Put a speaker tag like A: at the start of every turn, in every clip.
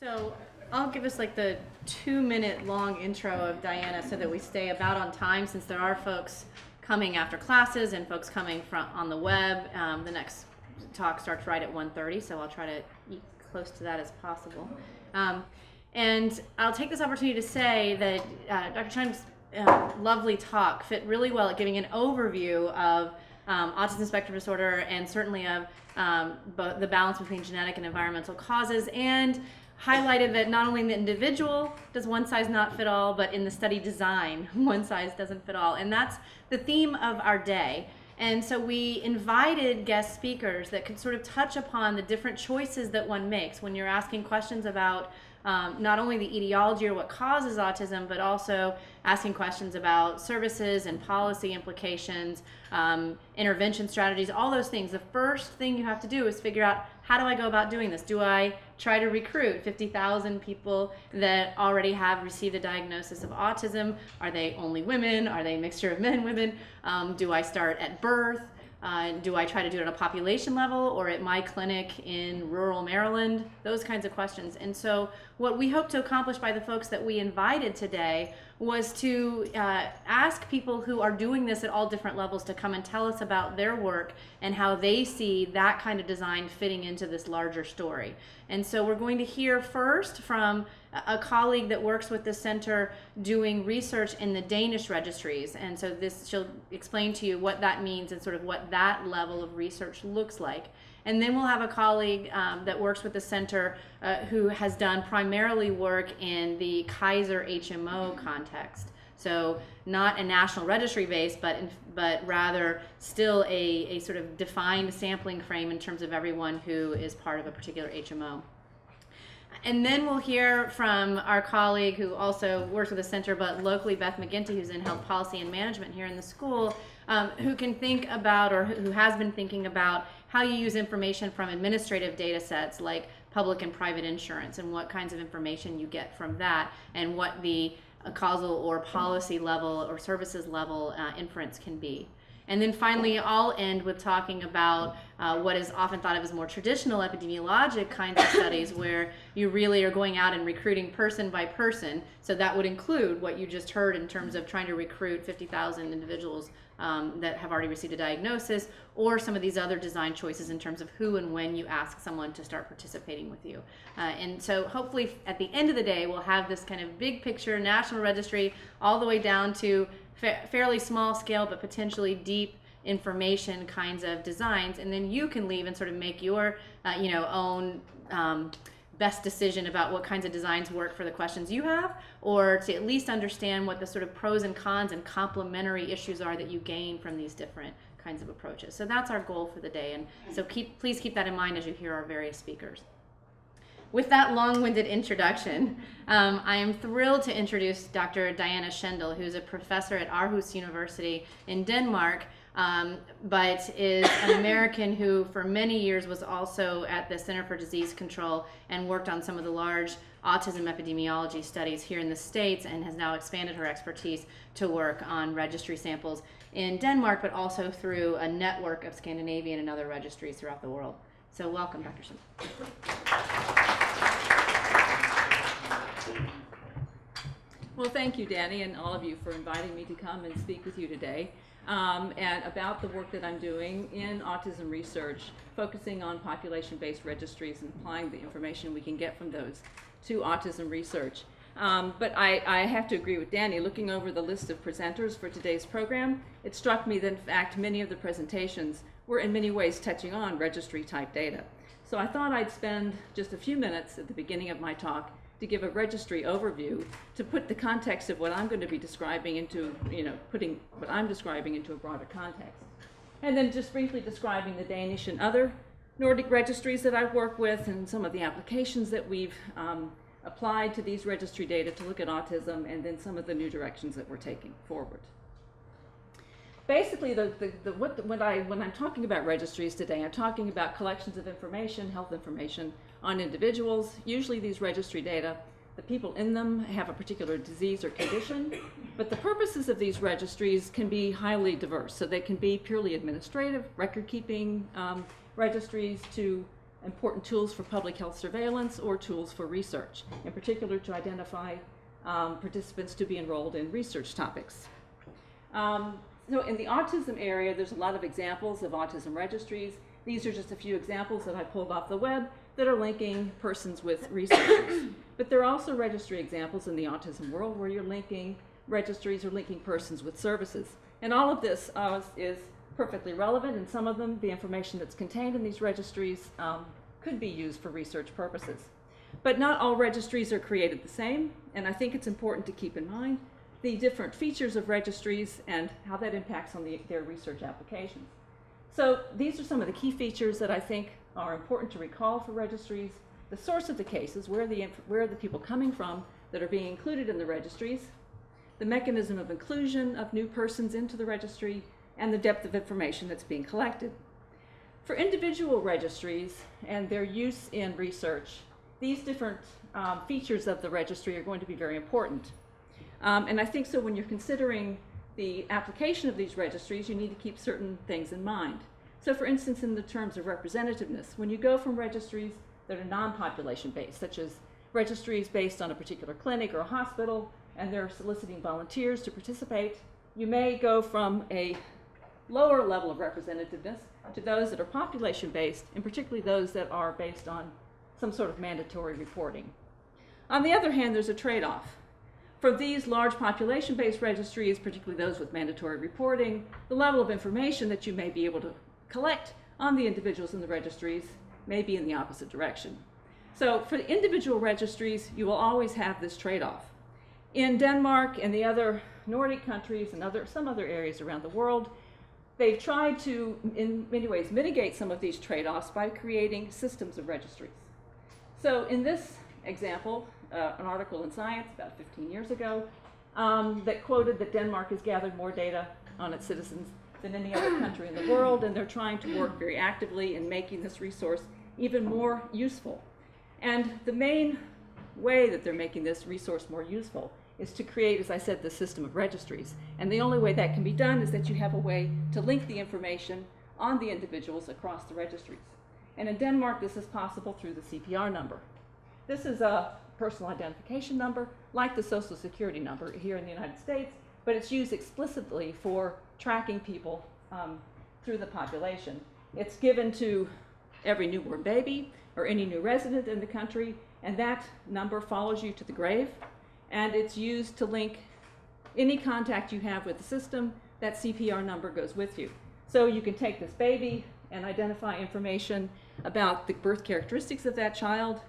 A: So I'll give us like the 2-minute long intro of Diana so that we stay about on time, since there are folks coming after classes and folks coming from on the web. The next talk starts right at 1:30, so I'll try to eat close to that as possible. And I'll take this opportunity to say that Dr. Chime's lovely talk fit really well at giving an overview of autism spectrum disorder, and certainly of both the balance between genetic and environmental causes, and highlighted that not only in the individual does one size not fit all, but in the study design, one size doesn't fit all. And that's the theme of our day. And so we invited guest speakers that could sort of touch upon the different choices that one makes when you're asking questions about not only the etiology or what causes autism, but also asking questions about services and policy implications, intervention strategies, all those things. The first thing you have to do is figure out, how do I go about doing this? Do I try to recruit 50,000 people that already have received a diagnosis of autism? Are they only women? Are they a mixture of men and women? Do I start at birth? Do I try to do it at a population level or at my clinic in rural Maryland? Those kinds of questions. And so what we hope to accomplish by the folks that we invited today was to ask people who are doing this at all different levels to come and tell us about their work and how they see that kind of design fitting into this larger story. And so we're going to hear first from a colleague that works with the center doing research in the Danish registries. And so she'll explain to you what that means and sort of what that level of research looks like. And then we'll have a colleague that works with the center who has done primarily work in the Kaiser HMO context. So not a national registry base, but rather still a sort of defined sampling frame in terms of everyone who is part of a particular HMO. And then we'll hear from our colleague who also works with the center, but locally, Beth McGinty, who's in health policy and management here in the school, who can think about, or who has been thinking about, how you use information from administrative data sets like public and private insurance, and what kinds of information you get from that, and what the causal or policy level or services level inference can be. And then finally, I'll end with talking about what is often thought of as more traditional epidemiologic kinds of studies, where you really are going out and recruiting person by person. So that would include what you just heard in terms of trying to recruit 50,000 individuals that have already received a diagnosis, or some of these other design choices in terms of who and when you ask someone to start participating with you. And so hopefully at the end of the day, we'll have this kind of big picture national registry all the way down to fairly small scale but potentially deep information kinds of designs, and then you can leave and sort of make your own best decision about what kinds of designs work for the questions you have, or to at least understand what the sort of pros and cons and complementary issues are that you gain from these different kinds of approaches. So that's our goal for the day, and so please keep that in mind as you hear our various speakers. With that long-winded introduction, I am thrilled to introduce Dr. Diana Schendel, who's a professor at Aarhus University in Denmark, but is an American who for many years was also at the Center for Disease Control and worked on some of the large autism epidemiology studies here in the States, and has now expanded her expertise to work on registry samples in Denmark, but also through a network of Scandinavian and other registries throughout the world. So welcome, Dr. Schendel.
B: Well, thank you, Danny, and all of you for inviting me to come and speak with you today and about the work that I'm doing in autism research, focusing on population-based registries and applying the information we can get from those to autism research. But I have to agree with Danny. Looking over the list of presenters for today's program, it struck me that, in fact, many of the presentations were in many ways touching on registry-type data. So I thought I'd spend just a few minutes at the beginning of my talk to give a registry overview, to put the context of what I'm going to be describing into, putting what I'm describing into a broader context. And then just briefly describing the Danish and other Nordic registries that I've worked with, and some of the applications that we've applied to these registry data to look at autism, and then some of the new directions that we're taking forward. Basically, when I'm talking about registries today, I'm talking about collections of information, health information on individuals. Usually these registry data, the people in them have a particular disease or condition, but the purposes of these registries can be highly diverse. So they can be purely administrative, record-keeping registries, to important tools for public health surveillance or tools for research, in particular to identify participants to be enrolled in research topics. So in the autism area, there's a lot of examples of autism registries. These are just a few examples that I pulled off the web that are linking persons with researchers. But there are also registry examples in the autism world where you're linking registries or linking persons with services. And all of this is perfectly relevant, and some of them, the information that's contained in these registries could be used for research purposes. But not all registries are created the same, and I think it's important to keep in mind the different features of registries and how that impacts on their research applications. So these are some of the key features that I think are important to recall for registries: the source of the cases, where are the people coming from that are being included in the registries, the mechanism of inclusion of new persons into the registry, and the depth of information that's being collected. For individual registries and their use in research, these different features of the registry are going to be very important. And I think so when you're considering the application of these registries, you need to keep certain things in mind. So for instance, in the terms of representativeness, when you go from registries that are non-population based, such as registries based on a particular clinic or a hospital, and they're soliciting volunteers to participate, you may go from a lower level of representativeness to those that are population based, and particularly those that are based on some sort of mandatory reporting. On the other hand, there's a trade-off. For these large population-based registries, particularly those with mandatory reporting, the level of information that you may be able to collect on the individuals in the registries may be in the opposite direction. So for the individual registries, you will always have this trade-off. In Denmark and the other Nordic countries and some other areas around the world, they've tried to, in many ways, mitigate some of these trade-offs by creating systems of registries. So in this example, an article in Science about 15 years ago that quoted that Denmark has gathered more data on its citizens than any other country in the world, and they're trying to work very actively in making this resource even more useful. And the main way that they're making this resource more useful is to create, as I said, the system of registries. And the only way that can be done is that you have a way to link the information on the individuals across the registries. And in Denmark, this is possible through the CPR number. This is a personal identification number, like the Social Security number here in the United States, but it's used explicitly for tracking people through the population. It's given to every newborn baby or any new resident in the country, and that number follows you to the grave, and it's used to link any contact you have with the system. That CPR number goes with you. So you can take this baby and identify information about the birth characteristics of that child,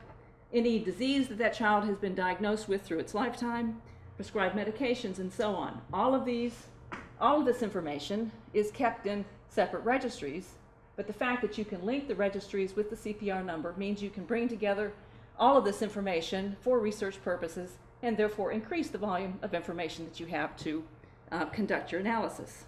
B: any disease that that child has been diagnosed with through its lifetime, prescribed medications, and so on. All of this information is kept in separate registries, but the fact that you can link the registries with the CPR number means you can bring together all of this information for research purposes and therefore increase the volume of information that you have to conduct your analysis.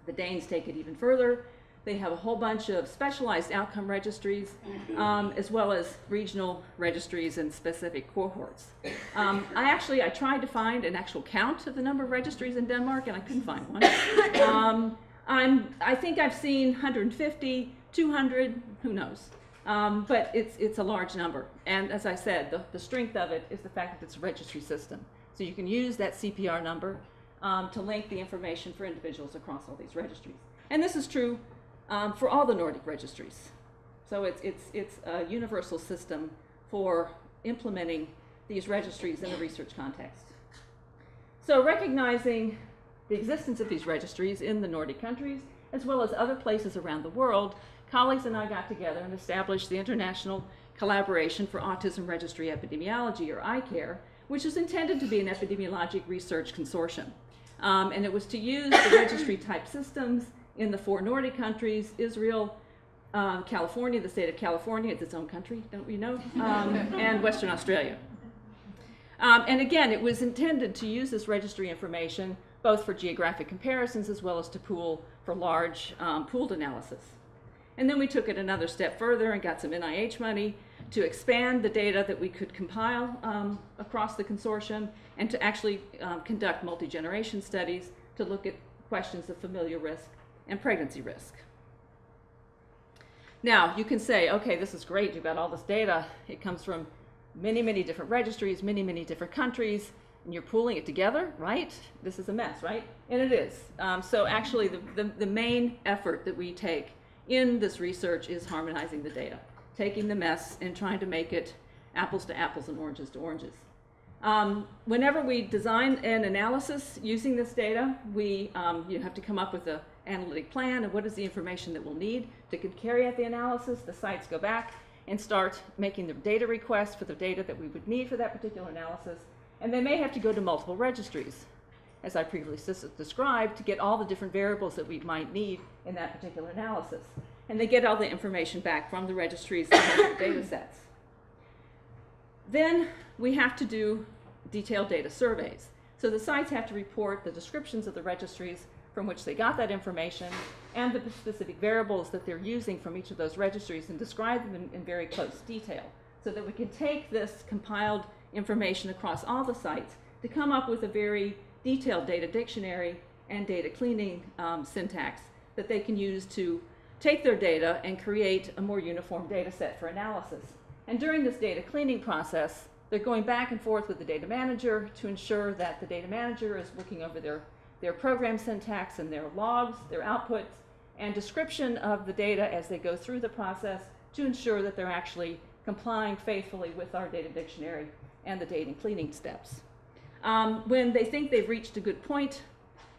B: The Danes take it even further. They have a whole bunch of specialized outcome registries, as well as regional registries and specific cohorts. I tried to find an actual count of the number of registries in Denmark, and I couldn't find one. I think I've seen 150, 200, who knows? But it's a large number. And as I said, the strength of it is the fact that it's a registry system. So you can use that CPR number to link the information for individuals across all these registries. And this is true for all the Nordic registries. So it's a universal system for implementing these registries in a research context. So recognizing the existence of these registries in the Nordic countries, as well as other places around the world, colleagues and I got together and established the International Collaboration for Autism Registry Epidemiology, or ICARE, which is intended to be an epidemiologic research consortium. And it was to use the registry type systems in the 4 Nordic countries: Israel, California, the state of California, it's its own country, don't we know, and Western Australia. And again, it was intended to use this registry information both for geographic comparisons as well as to pool for large pooled analysis. And then we took it another step further and got some NIH money to expand the data that we could compile across the consortium and to actually conduct multi-generation studies to look at questions of familial risk and pregnancy risk. Now, you can say, okay, this is great, you've got all this data, it comes from many, many different registries, many, many different countries, and you're pooling it together, right? This is a mess, right? And it is. So actually, the main effort that we take in this research is harmonizing the data, taking the mess and trying to make it apples to apples and oranges to oranges. Whenever we design an analysis using this data, you have to come up with an analytic plan of what is the information that we'll need to carry out the analysis. The sites go back and start making the data requests for the data that we would need for that particular analysis. And they may have to go to multiple registries, as I previously described, to get all the different variables that we might need in that particular analysis. And they get all the information back from the registries that have the data sets. Then we have to do detailed data surveys. So the sites have to report the descriptions of the registries from which they got that information and the specific variables that they're using from each of those registries and describe them in very close detail so that we can take this compiled information across all the sites to come up with a very detailed data dictionary and data cleaning syntax that they can use to take their data and create a more uniform data set for analysis. And during this data cleaning process, they're going back and forth with the data manager to ensure that the data manager is looking over their program syntax and their logs, their outputs, and description of the data as they go through the process to ensure that they're actually complying faithfully with our data dictionary and the data cleaning steps. When they think they've reached a good point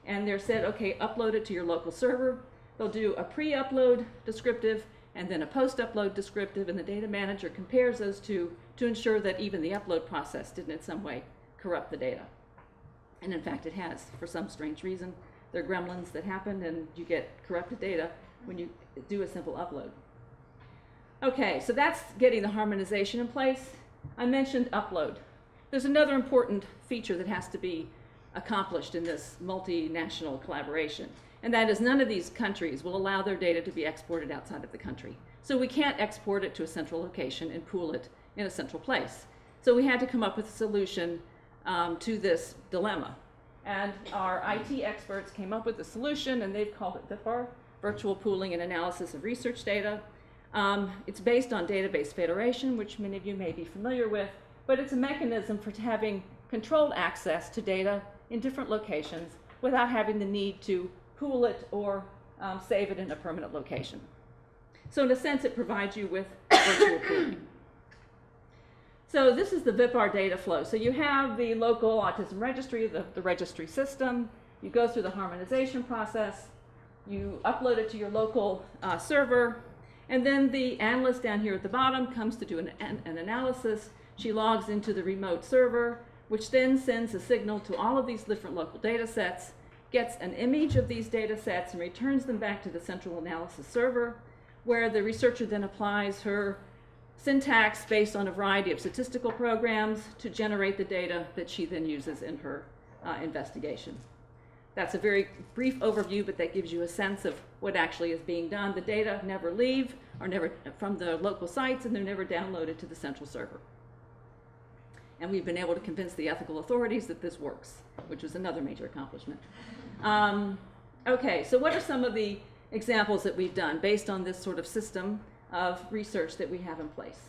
B: and they're said, okay, upload it to your local server, they'll do a pre-upload descriptive and then a post-upload descriptive, and the data manager compares those two to ensure that even the upload process didn't in some way corrupt the data. And in fact, it has, for some strange reason. There are gremlins that happen, and you get corrupted data when you do a simple upload. Okay, so that's getting the harmonization in place. I mentioned upload. There's another important feature that has to be accomplished in this multinational collaboration, and that is none of these countries will allow their data to be exported outside of the country. So we can't export it to a central location and pool it in a central place. So we had to come up with a solution to this dilemma. And our IT experts came up with a solution, and they've called it VIPAR, Virtual Pooling and Analysis of Research Data. It's based on database federation, which many of you may be familiar with, but it's a mechanism for having controlled access to data in different locations without having the need to pool it or save it in a permanent location. So in a sense, it provides you with virtual pooling. So this is the VIPAR data flow. So you have the local autism registry, the registry system. You go through the harmonization process. You upload it to your local server. And then the analyst down here at the bottom comes to do an analysis. She logs into the remote server, which then sends a signal to all of these different local data sets, gets an image of these data sets, and returns them back to the central analysis server, where the researcher then applies her syntax based on a variety of statistical programs to generate the data that she then uses in her investigation. That's a very brief overview, but that gives you a sense of what actually is being done. The data never leave, or never from the local sites, and they're never downloaded to the central server. And we've been able to convince the ethical authorities that this works, which was another major accomplishment. Okay, so what are some of the examples that we've done based on this sort of system of research that we have in place?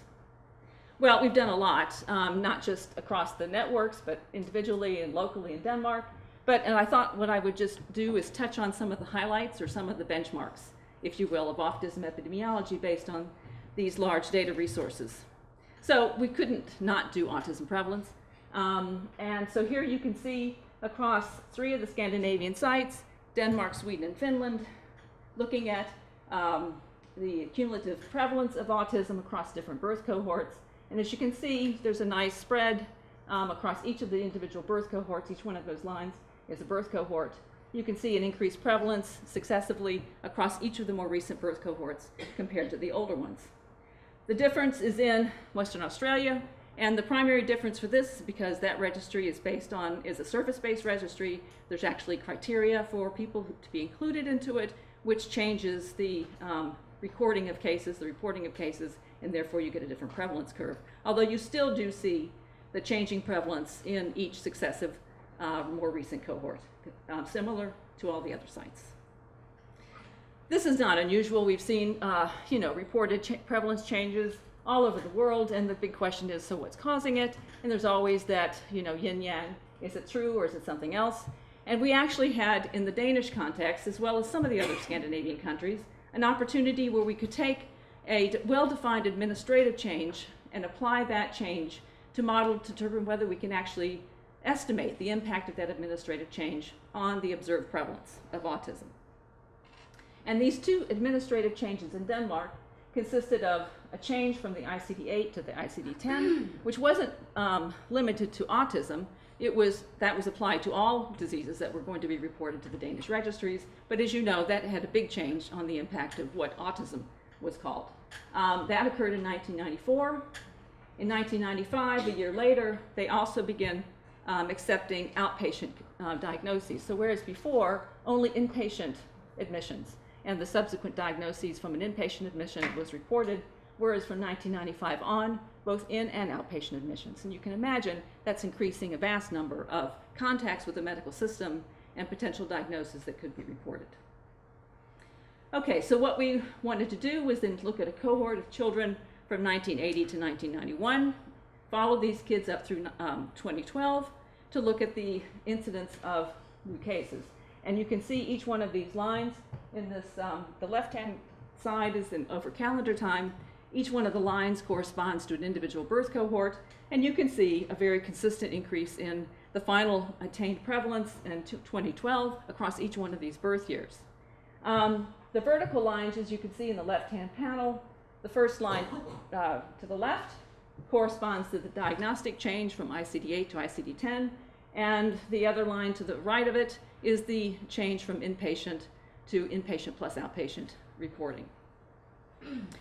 B: Well, we've done a lot, not just across the networks, but individually and locally in Denmark. And I thought what I would just do is touch on some of the highlights or some of the benchmarks, if you will, of autism epidemiology based on these large data resources. So we couldn't not do autism prevalence. And so here you can see across 3 of the Scandinavian sites, Denmark, Sweden, and Finland, looking at the cumulative prevalence of autism across different birth cohorts. And as you can see, there's a nice spread across each of the individual birth cohorts. Each one of those lines is a birth cohort. You can see an increased prevalence successively across each of the more recent birth cohorts compared to the older ones. The difference is in Western Australia, and the primary difference for this is because that registry is a service-based registry. There's actually criteria for people to be included into it, which changes the recording of cases, the reporting of cases, and therefore you get a different prevalence curve. Although you still do see the changing prevalence in each successive more recent cohort, similar to all the other sites. This is not unusual. We've seen, reported prevalence changes all over the world, and the big question is, so what's causing it? And there's always that, yin-yang. Is it true or is it something else? And we actually had, in the Danish context, as well as some of the other Scandinavian countries, an opportunity where we could take a well-defined administrative change and apply that change to model to determine whether we can actually estimate the impact of that administrative change on the observed prevalence of autism. And these two administrative changes in Denmark consisted of a change from the ICD-8 to the ICD-10, which wasn't limited to autism. That was applied to all diseases that were going to be reported to the Danish registries, but as you know, that had a big change on the impact of what autism was called. That occurred in 1994. In 1995, a year later, they also began accepting outpatient diagnoses. So whereas before, only inpatient admissions and the subsequent diagnoses from an inpatient admission was reported, whereas from 1995 on, both in and outpatient admissions. And you can imagine that's increasing a vast number of contacts with the medical system and potential diagnoses that could be reported. Okay, so what we wanted to do was then look at a cohort of children from 1980 to 1991, follow these kids up through 2012 to look at the incidence of new cases. And you can see each one of these lines in this, the left-hand side is over calendar time. Each one of the lines corresponds to an individual birth cohort, and you can see a very consistent increase in the final attained prevalence in 2012 across each one of these birth years. The vertical lines, as you can see in the left-hand panel, the first line to the left corresponds to the diagnostic change from ICD-8 to ICD-10, and the other line to the right of it is the change from inpatient to inpatient plus outpatient reporting.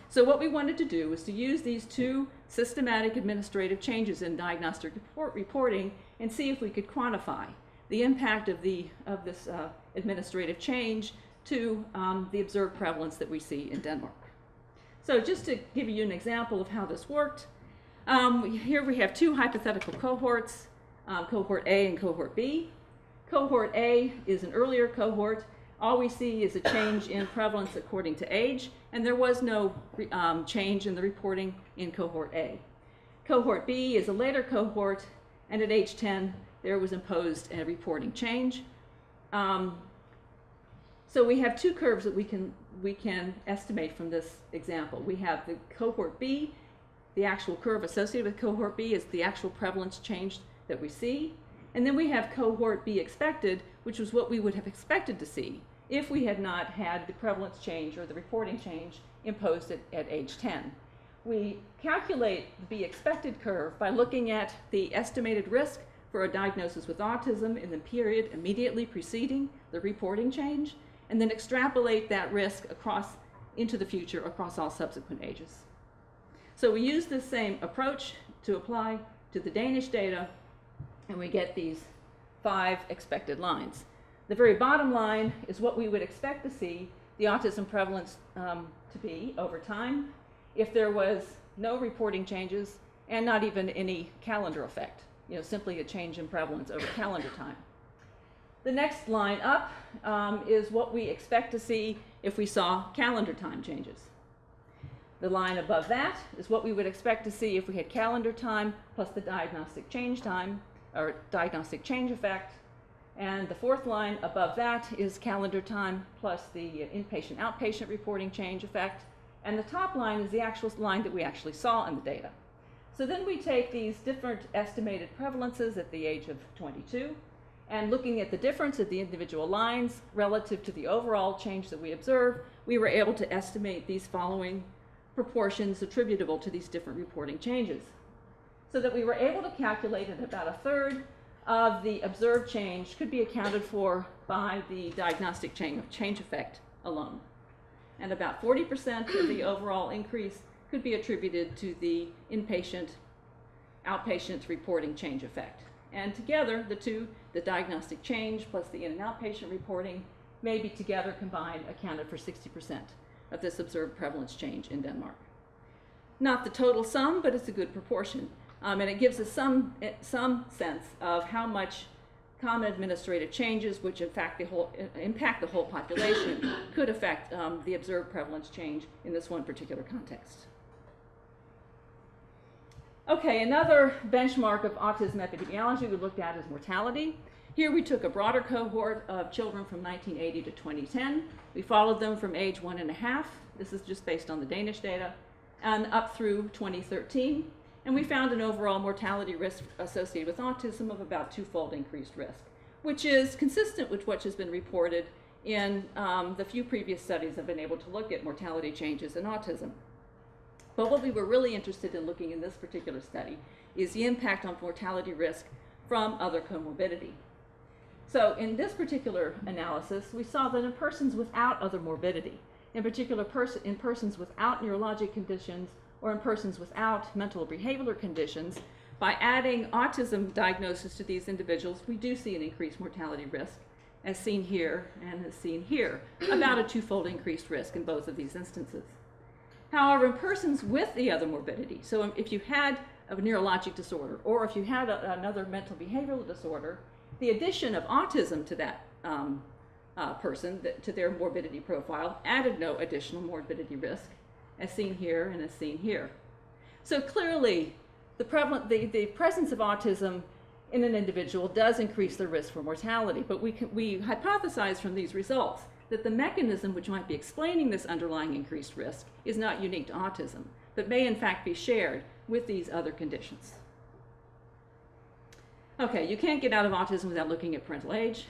B: So what we wanted to do was to use these two systematic administrative changes in diagnostic reporting and see if we could quantify the impact of this administrative change to the observed prevalence that we see in Denmark. So just to give you an example of how this worked, here we have two hypothetical cohorts, cohort A and cohort B. Cohort A is an earlier cohort. All we see is a change in prevalence according to age, and there was no change in the reporting in cohort A. Cohort B is a later cohort, and at age 10, there was imposed a reporting change. So we have two curves that we can estimate from this example. We have the cohort B, the actual curve associated with cohort B is the actual prevalence change that we see. And then we have cohort B expected, which was what we would have expected to see if we had not had the prevalence change or the reporting change imposed at age 10. We calculate the B expected curve by looking at the estimated risk for a diagnosis with autism in the period immediately preceding the reporting change, and then extrapolate that risk into the future across all subsequent ages. So we use this same approach to apply to the Danish data, and we get these 5 expected lines. The very bottom line is what we would expect to see the autism prevalence to be over time if there was no reporting changes and not even any calendar effect, simply a change in prevalence over calendar time. The next line up is what we expect to see if we saw calendar time changes. The line above that is what we would expect to see if we had calendar time plus the diagnostic change time, or diagnostic change effect. And the fourth line above that is calendar time plus the inpatient outpatient reporting change effect. And the top line is the actual line that we actually saw in the data. So then we take these different estimated prevalences at the age of 22, and looking at the difference of the individual lines relative to the overall change that we observe, we were able to estimate these following proportions attributable to these different reporting changes. So that we were able to calculate that about a third of the observed change could be accounted for by the diagnostic change effect alone. And about 40% of the overall increase could be attributed to the inpatient, outpatient reporting change effect. And together, the two, the diagnostic change plus the in and outpatient reporting, maybe together combined accounted for 60% of this observed prevalence change in Denmark. Not the total sum, but it's a good proportion. And it gives us some sense of how much common administrative changes, which in fact impact the whole population, could affect the observed prevalence change in this one particular context. Okay, another benchmark of autism epidemiology we looked at is mortality. Here we took a broader cohort of children from 1980 to 2010. We followed them from age 1.5. This is just based on the Danish data, and up through 2013. And we found an overall mortality risk associated with autism of about twofold increased risk, which is consistent with what has been reported in the few previous studies have been able to look at mortality changes in autism. But what we were really interested in looking in this particular study is the impact on mortality risk from other comorbidity. So in this particular analysis, we saw that in persons without other morbidity, in particular in persons without neurologic conditions or in persons without mental or behavioral conditions, by adding autism diagnosis to these individuals, we do see an increased mortality risk, as seen here and as seen here, about a twofold increased risk in both of these instances. However, in persons with the other morbidity, so if you had a neurologic disorder or if you had another mental behavioral disorder, the addition of autism to that person, to their morbidity profile, added no additional morbidity risk, as seen here and as seen here. So clearly, the presence of autism in an individual does increase the risk for mortality, but we hypothesize from these results that the mechanism which might be explaining this underlying increased risk is not unique to autism, but may in fact be shared with these other conditions. Okay, you can't get out of autism without looking at parental age.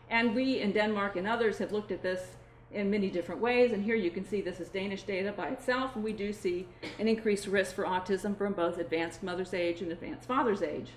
B: And we in Denmark and others have looked at this in many different ways, and here you can see this is Danish data by itself, and we do see an increased risk for autism from both advanced mother's age and advanced father's age.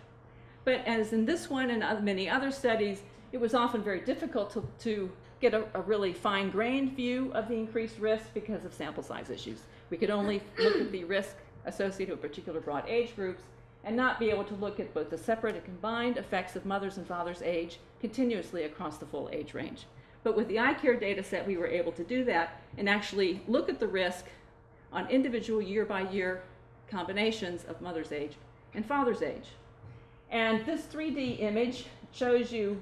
B: But as in this one and many other studies, it was often very difficult to get a really fine-grained view of the increased risk because of sample size issues. We could only look at the risk associated with particular broad age groups and not be able to look at both the separate and combined effects of mother's and father's age continuously across the full age range. But with the iCare data set, we were able to do that and actually look at the risk on individual year-by-year combinations of mother's age and father's age. And this 3D image shows you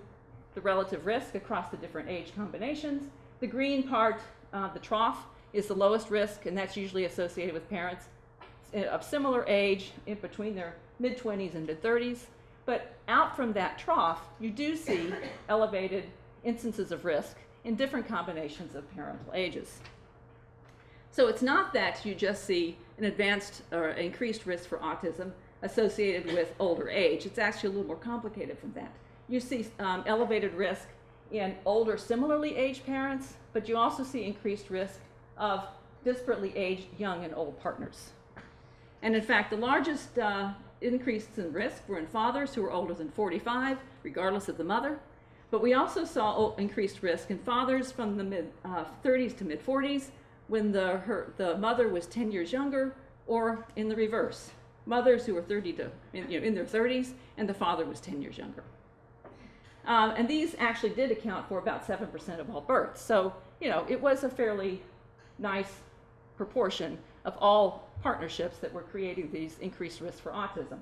B: the relative risk across the different age combinations. The green part, the trough, is the lowest risk, and that's usually associated with parents of similar age in between their mid-20s and mid-30s. But out from that trough, you do see elevated instances of risk in different combinations of parental ages. So it's not that you just see an advanced or increased risk for autism associated with older age. It's actually a little more complicated from that. You see elevated risk in older, similarly aged parents, but you also see increased risk of disparately aged young and old partners. And in fact, the largest increases in risk were in fathers who were older than 45, regardless of the mother. But we also saw increased risk in fathers from the mid-30s to mid-40s when the mother was 10 years younger, or in the reverse, mothers who were in their 30s and the father was 10 years younger. And these actually did account for about 7% of all births. So, it was a fairly nice proportion of all partnerships that were creating these increased risks for autism.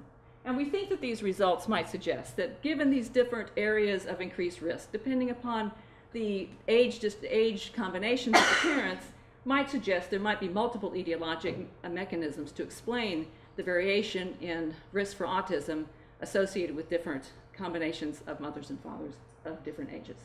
B: And we think that these results might suggest that given these different areas of increased risk, depending upon the age combinations of the parents, might suggest there might be multiple etiologic mechanisms to explain the variation in risk for autism associated with different combinations of mothers and fathers of different ages.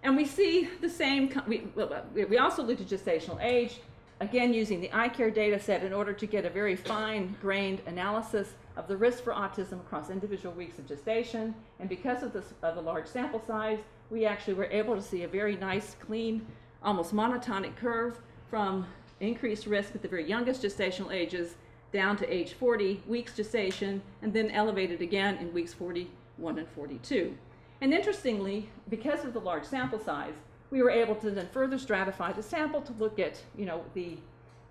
B: And we see the same, we also looked at gestational age, again using the iCare data set in order to get a very fine-grained analysis of the risk for autism across individual weeks of gestation. And because of the large sample size, we actually were able to see a very nice, clean, almost monotonic curve from increased risk at the very youngest gestational ages down to age 40 weeks gestation, and then elevated again in weeks 41 and 42. And interestingly, because of the large sample size, we were able to then further stratify the sample to look at, the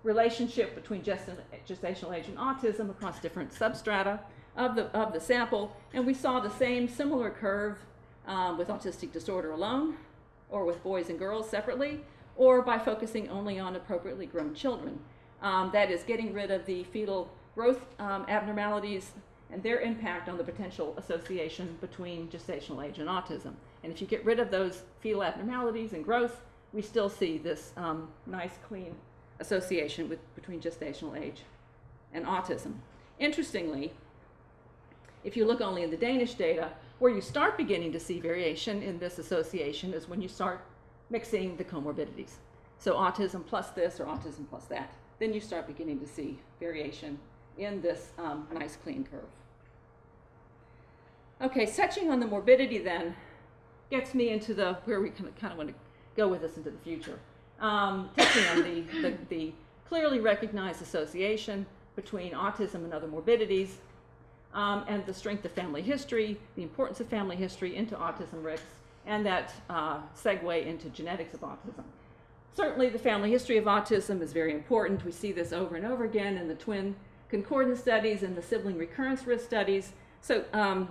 B: relationship between gestational age and autism across different substrata of the sample, and we saw the same similar curve with autistic disorder alone, or with boys and girls separately, or by focusing only on appropriately grown children. That is, getting rid of the fetal growth abnormalities and their impact on the potential association between gestational age and autism. And if you get rid of those fetal abnormalities and growth, we still see this nice, clean association between gestational age and autism. Interestingly, if you look only in the Danish data, where you start beginning to see variation in this association is when you start mixing the comorbidities. So autism plus this or autism plus that. Then you start beginning to see variation in this nice clean curve. Okay, touching on the morbidity then gets me into where we kind of want to go with this into the future. Touching on the clearly recognized association between autism and other morbidities, and the strength of family history, the importance of family history into autism risks, and that segue into genetics of autism. Certainly the family history of autism is very important. We see this over and over again in the twin concordance studies and the sibling recurrence risk studies. So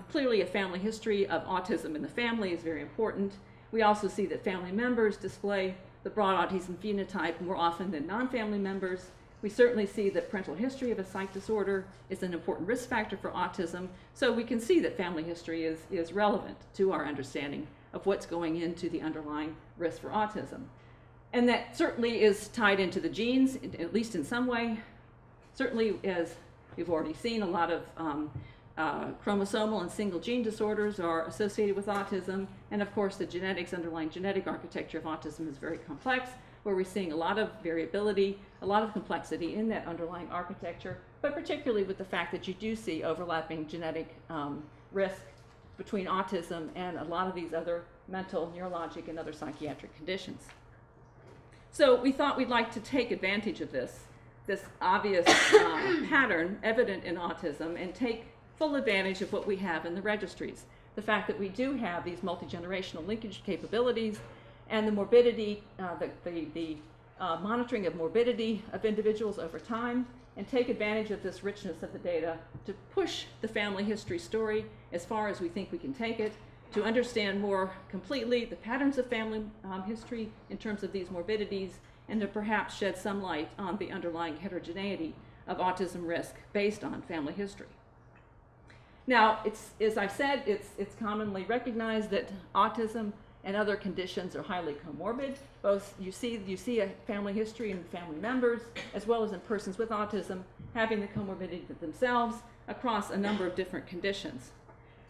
B: clearly a family history of autism in the family is very important. We also see that family members display the broad autism phenotype more often than non-family members. We certainly see that parental history of a psych disorder is an important risk factor for autism. So we can see that family history is relevant to our understanding of what's going into the underlying risk for autism. And that certainly is tied into the genes, at least in some way. Certainly, as we've already seen, a lot of chromosomal and single gene disorders are associated with autism. And of course, the underlying genetic architecture of autism is very complex, where we're seeing a lot of variability, a lot of complexity in that underlying architecture, but particularly with the fact that you do see overlapping genetic risk between autism and a lot of these other mental, neurologic, and other psychiatric conditions. So we thought we'd like to take advantage of this obvious pattern evident in autism and take full advantage of what we have in the registries. The fact that we do have these multi-generational linkage capabilities and the morbidity, the monitoring of morbidity of individuals over time, and take advantage of this richness of the data to push the family history story as far as we think we can take it, to understand more completely the patterns of family history in terms of these morbidities, and to perhaps shed some light on the underlying heterogeneity of autism risk based on family history. Now, as I've said, it's commonly recognized that autism and other conditions are highly comorbid. Both you see a family history in family members, as well as in persons with autism having the comorbidity themselves across a number of different conditions.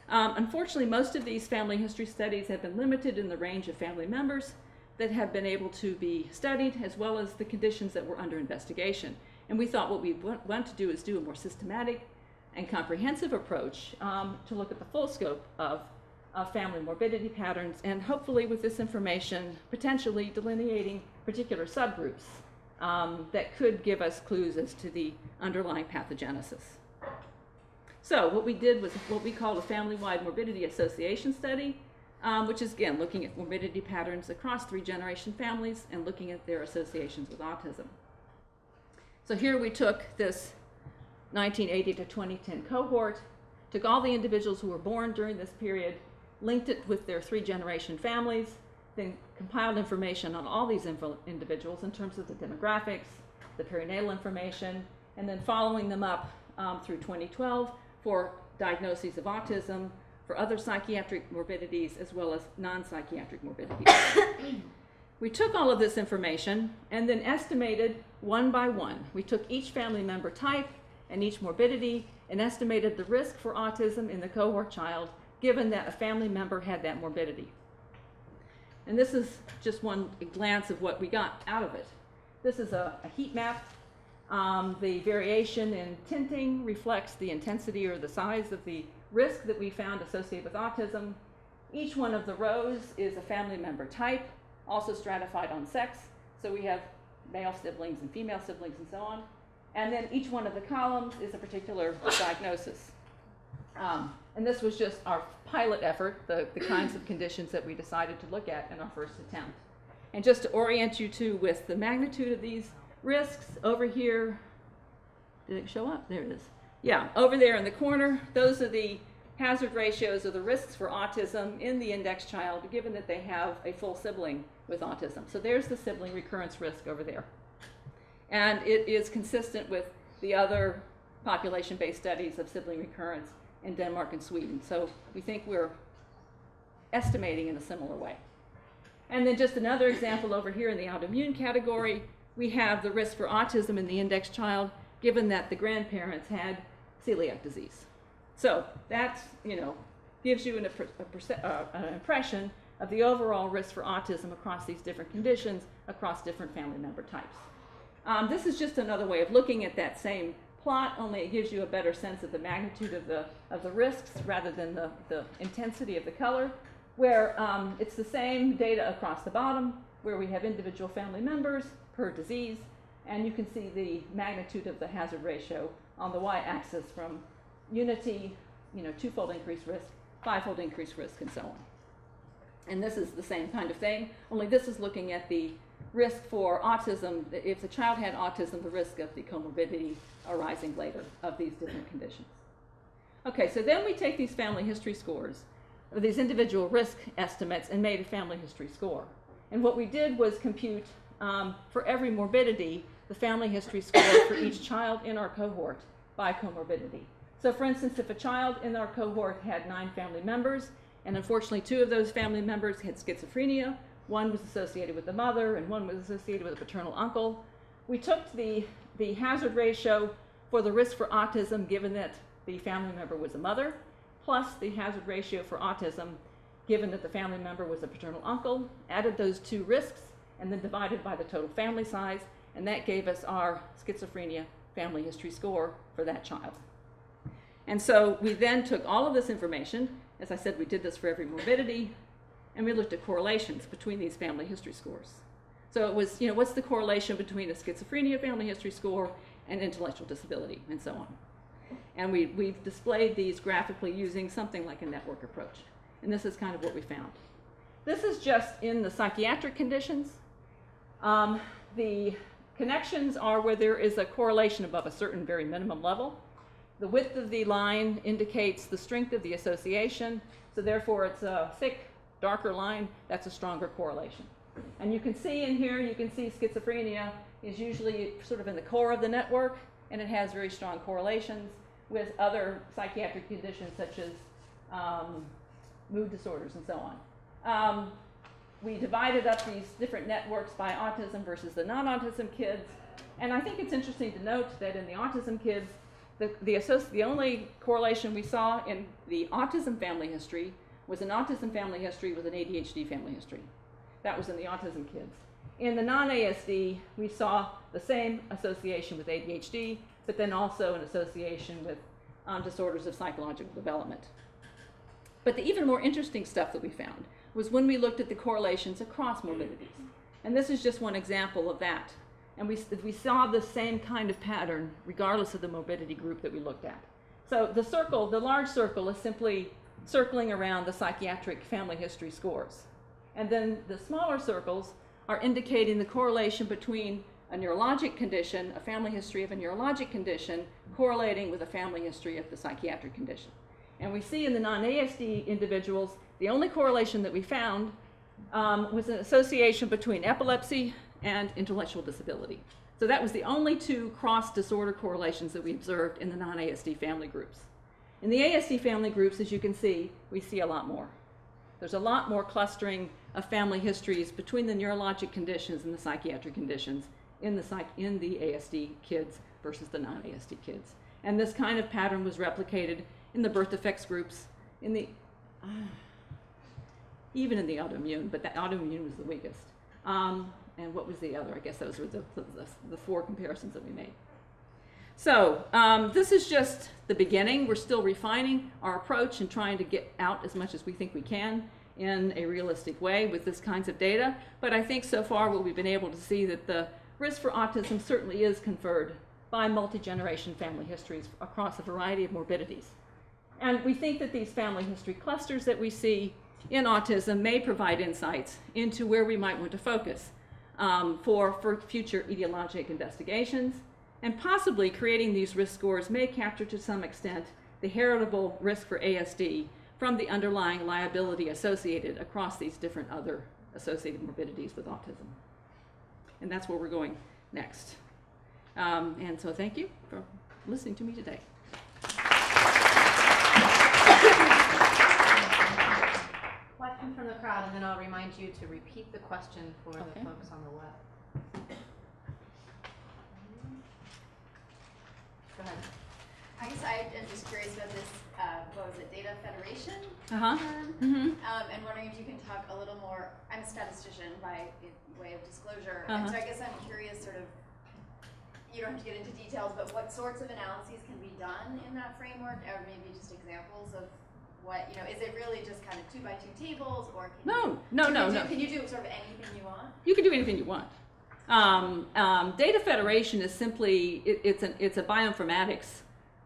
B: Unfortunately, most of these family history studies have been limited in the range of family members that have been able to be studied, as well as the conditions that were under investigation. And we thought what we want to do is do a more systematic and comprehensive approach to look at the full scope of family morbidity patterns, and hopefully with this information potentially delineating particular subgroups that could give us clues as to the underlying pathogenesis. So what we did was what we called a family-wide morbidity association study, which is, again, looking at morbidity patterns across 3-generation families and looking at their associations with autism. So here we took this 1980 to 2010 cohort, took all the individuals who were born during this period, linked it with their 3-generation families, then compiled information on all these individuals in terms of the demographics, the perinatal information, and then following them up through 2012 for diagnoses of autism, for other psychiatric morbidities, as well as non-psychiatric morbidities. We took all of this information and then estimated one by one. We took each family member type and each morbidity and estimated the risk for autism in the cohort child, given that a family member had that morbidity. And this is just one glance of what we got out of it. This is a heat map. The variation in tinting reflects the intensity or the size of the risk that we found associated with autism. Each one of the rows is a family member type, also stratified on sex. So we have male siblings and female siblings and so on. And then each one of the columns is a particular diagnosis. And this was just our pilot effort, the kinds of conditions that we decided to look at in our first attempt. And just to orient you with the magnitude of these risks, over here, did it show up? There it is. Yeah, over there in the corner, those are the hazard ratios of the risks for autism in the index child, given that they have a full sibling with autism. So there's the sibling recurrence risk over there. And it is consistent with the other population-based studies of sibling recurrence in Denmark and Sweden. So we think we're estimating in a similar way. And then just another example over here in the autoimmune category, we have the risk for autism in the index child, given that the grandparents had celiac disease. So that's, gives you an impression of the overall risk for autism across these different conditions, across different family member types. This is just another way of looking at that same plot, only it gives you a better sense of the magnitude of the risks rather than the intensity of the color, where it's the same data across the bottom, where we have individual family members per disease, and you can see the magnitude of the hazard ratio on the y-axis from unity, twofold increased risk, fivefold increased risk, and so on. And this is the same kind of thing, only this is looking at the risk for autism. If the child had autism, the risk of the comorbidity arising later of these different conditions. Okay, so then we take these family history scores, or these individual risk estimates, and made a family history score. And what we did was compute for every morbidity, the family history score for each child in our cohort by comorbidity. So for instance, if a child in our cohort had 9 family members, and unfortunately 2 of those family members had schizophrenia, 1 was associated with the mother and 1 was associated with a paternal uncle, we took the hazard ratio for the risk for autism given that the family member was a mother, plus the hazard ratio for autism given that the family member was a paternal uncle, added those 2 risks, and then divided by the total family size, and that gave us our schizophrenia family history score for that child. And so we then took all of this information, as I said, we did this for every morbidity, and we looked at correlations between these family history scores. So it was, what's the correlation between a schizophrenia family history score and intellectual disability, and so on. And we've displayed these graphically using something like a network approach. And this is kind of what we found. This is just in the psychiatric conditions. The connections are where there is a correlation above a certain very minimum level. The width of the line indicates the strength of the association, so therefore it's a thick, darker line, that's a stronger correlation. And you can see in here, you can see schizophrenia is usually sort of in the core of the network, and it has very strong correlations with other psychiatric conditions such as mood disorders and so on. We divided up these different networks by autism versus the non-autism kids, and I think it's interesting to note that in the autism kids, the only correlation we saw in the autism family history was an autism family history with an ADHD family history. That was in the autism kids. In the non-ASD, we saw the same association with ADHD, but then also an association with disorders of psychological development. But the even more interesting stuff that we found was when we looked at the correlations across morbidities. And this is just one example of that. And we saw the same kind of pattern regardless of the morbidity group that we looked at. So the circle, the large circle, is simply circling around the psychiatric family history scores. And then the smaller circles are indicating the correlation between a neurologic condition, a family history of a neurologic condition, correlating with a family history of the psychiatric condition. And we see in the non-ASD individuals, the only correlation that we found was an association between epilepsy and intellectual disability. So that was the only 2 cross-disorder correlations that we observed in the non-ASD family groups. In the ASD family groups, as you can see, we see a lot more. There's a lot more clustering of family histories between the neurologic conditions and the psychiatric conditions in the ASD kids versus the non-ASD kids. And this kind of pattern was replicated in the birth defects groups, in the even in the autoimmune, but the autoimmune was the weakest. And what was the other? I guess those were the 4 comparisons that we made. So this is just the beginning. We're still refining our approach and trying to get out as much as we think we can in a realistic way with this kinds of data. But I think so far what we've been able to see that the risk for autism certainly is conferred by multi-generation family histories across a variety of morbidities. And we think that these family history clusters that we see in autism may provide insights into where we might want to focus for future etiologic investigations, and possibly creating these risk scores may capture to some extent the heritable risk for ASD from the underlying liability associated across these different other associated morbidities with autism. And that's where we're going next. And so thank you for listening to me today.
A: Question from the crowd, and then I'll remind you to repeat the question for the folks on the web. Go ahead.
C: I guess I'm just curious about this, what was it, data federation
B: Uh-huh.
C: term? And wondering if you can talk a little more, I'm a statistician by way of disclosure, and so I guess I'm curious sort of, you don't have to get into details, but what sorts of analyses can be done in that framework, or maybe just examples of what, you know, is it really just kind of 2x2 tables, or can can you do sort of anything you want?
B: You can do anything you want. Data federation is simply, it's a bioinformatics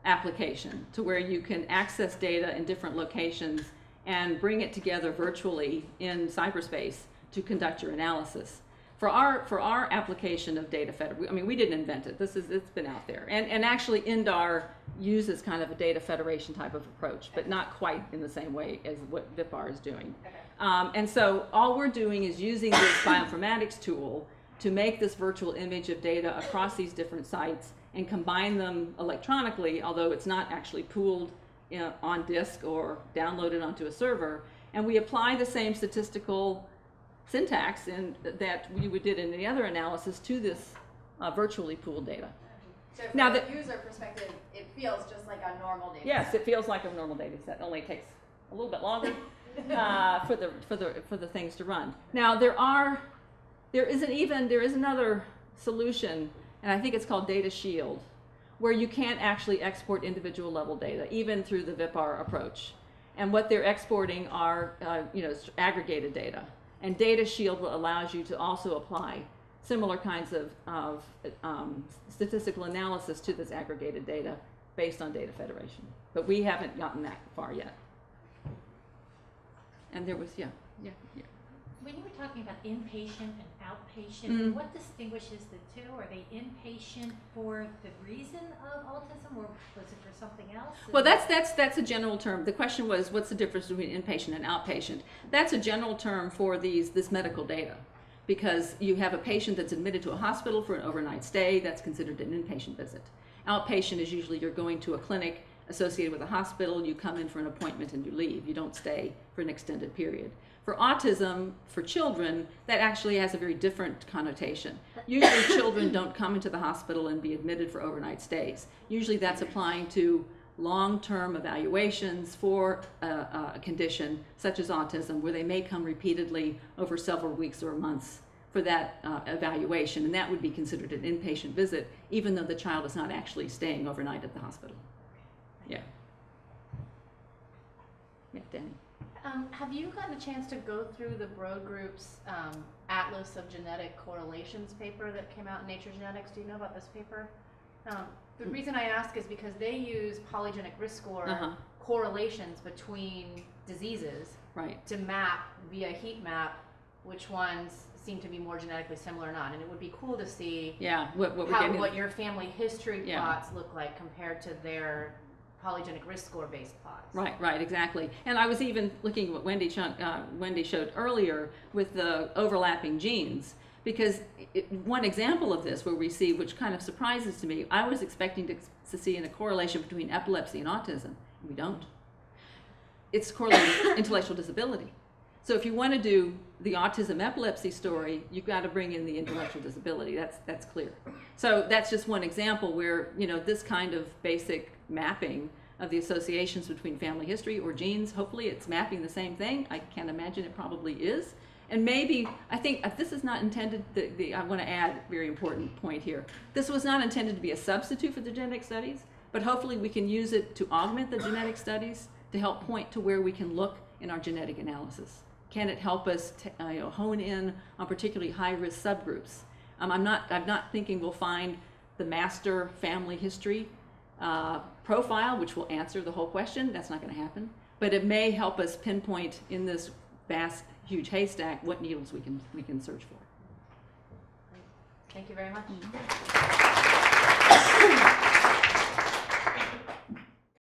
B: application to where you can access data in different locations and bring it together virtually in cyberspace to conduct your analysis. For our application of data federation, I mean, we didn't invent it. It's been out there. And actually INDAR uses kind of a data federation type of approach, but not quite in the same way as what VIPAR is doing. And so all we're doing is using this bioinformatics tool to make this virtual image of data across these different sites and combine them electronically, although it's not actually pooled on disk or downloaded onto a server. And we apply the same statistical syntax that we did in the other analysis to this virtually pooled data.
C: So from a user perspective, it feels just like a normal data
B: Yes,
C: set.
B: it feels like a normal data set, only it takes a little bit longer for the things to run. Now there is another solution, and I think it's called Data Shield, where you can't actually export individual level data, even through the VIPAR approach. And what they're exporting are aggregated data. And Data Shield allows you to also apply similar kinds of statistical analysis to this aggregated data based on data federation. But we haven't gotten that far yet. And there was, yeah.
D: When you were talking about inpatient and outpatient, what distinguishes the two? Are they inpatient for the reason of autism, or was it for something else?
B: Well, that's a general term. The question was, what's the difference between inpatient and outpatient? That's a general term for this medical data, because you have a patient that's admitted to a hospital for an overnight stay. That's considered an inpatient visit. Outpatient is usually you're going to a clinic associated with a hospital. You come in for an appointment and you leave. You don't stay for an extended period. For autism, for children, that actually has a very different connotation. Usually children don't come into the hospital and be admitted for overnight stays. Usually that's applying to long-term evaluations for a condition such as autism, where they may come repeatedly over several weeks or months for that evaluation, and that would be considered an inpatient visit, even though the child is not actually staying overnight at the hospital. Yeah. Yeah, Danny.
A: Have you gotten a chance to go through the Broad Group's Atlas of Genetic Correlations paper that came out in Nature Genetics? Do you know about this paper? The reason I ask is because they use polygenic risk score correlations between diseases to map via heat map which ones seem to be more genetically similar or not. And it would be cool to see what your family history plots look like compared to their polygenic risk score based plots.
B: Right, exactly. And I was even looking at what Wendy showed earlier with the overlapping genes, because one example of this where we see, which kind of surprises to me, I was expecting to see a correlation between epilepsy and autism. We don't. It's correlated with intellectual disability. So if you want to do the autism epilepsy story, you've got to bring in the intellectual disability. That's clear. So that's just one example where this kind of basic mapping of the associations between family history or genes, hopefully it's mapping the same thing. I can't imagine it probably is. And maybe, I think this is not intended, I want to add a very important point here. This was not intended to be a substitute for the genetic studies, but hopefully we can use it to augment the genetic studies to help point to where we can look in our genetic analysis. Can it help us hone in on particularly high-risk subgroups? I'm not thinking we'll find the master family history profile, which will answer the whole question. That's not going to happen. But it may help us pinpoint in this vast, huge haystack what needles we can search for.
A: Thank you very much.